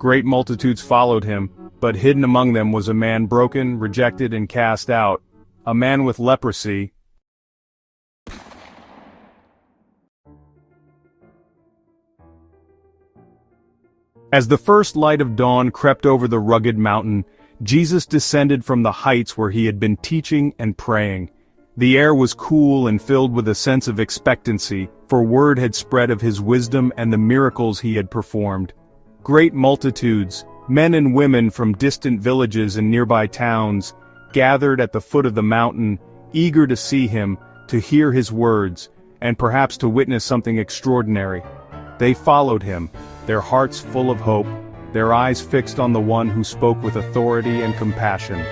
Great multitudes followed him, but hidden among them was a man broken, rejected, and cast out, a man with leprosy. As the first light of dawn crept over the rugged mountain, Jesus descended from the heights where he had been teaching and praying. The air was cool and filled with a sense of expectancy, for word had spread of his wisdom and the miracles he had performed. Great multitudes, men and women from distant villages and nearby towns, gathered at the foot of the mountain, eager to see him, to hear his words, and perhaps to witness something extraordinary. They followed him, their hearts full of hope, their eyes fixed on the one who spoke with authority and compassion.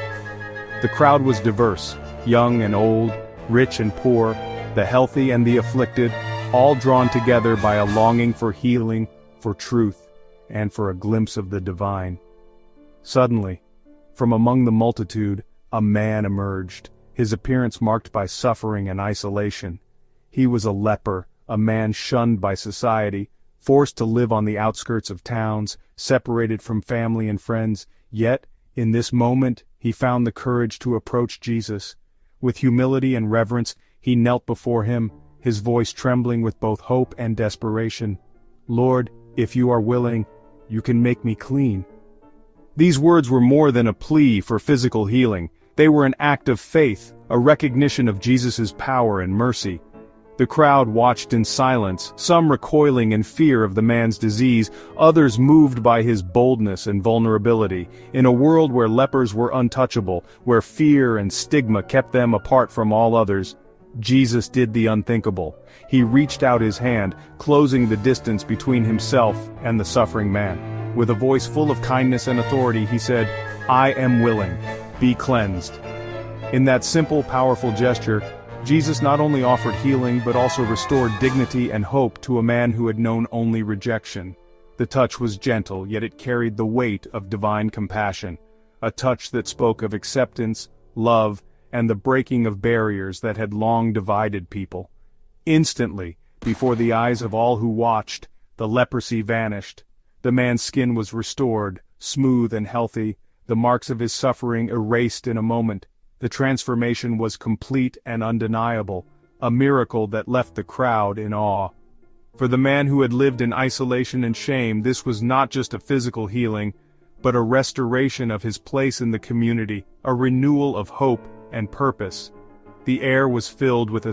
The crowd was diverse, young and old, rich and poor, the healthy and the afflicted, all drawn together by a longing for healing, for truth, and for a glimpse of the divine. Suddenly, from among the multitude, a man emerged, his appearance marked by suffering and isolation. He was a leper, a man shunned by society, forced to live on the outskirts of towns, separated from family and friends, yet, in this moment, he found the courage to approach Jesus. With humility and reverence, he knelt before him, his voice trembling with both hope and desperation. "Lord, if you are willing, you can make me clean." These words were more than a plea for physical healing. They were an act of faith, a recognition of Jesus' power and mercy. The crowd watched in silence, some recoiling in fear of the man's disease, others moved by his boldness and vulnerability. In a world where lepers were untouchable, where fear and stigma kept them apart from all others, Jesus did the unthinkable. He reached out his hand, closing the distance between himself and the suffering man. With a voice full of kindness and authority, he said, "I am willing. Be cleansed." In that simple, powerful gesture, Jesus not only offered healing but also restored dignity and hope to a man who had known only rejection. The touch was gentle, yet it carried the weight of divine compassion, a touch that spoke of acceptance, love, and the breaking of barriers that had long divided people. Instantly, before the eyes of all who watched, the leprosy vanished. The man's skin was restored, smooth and healthy, the marks of his suffering erased in a moment. The transformation was complete and undeniable, a miracle that left the crowd in awe. For the man who had lived in isolation and shame, this was not just a physical healing, but a restoration of his place in the community, a renewal of hope and purpose. The air was filled with a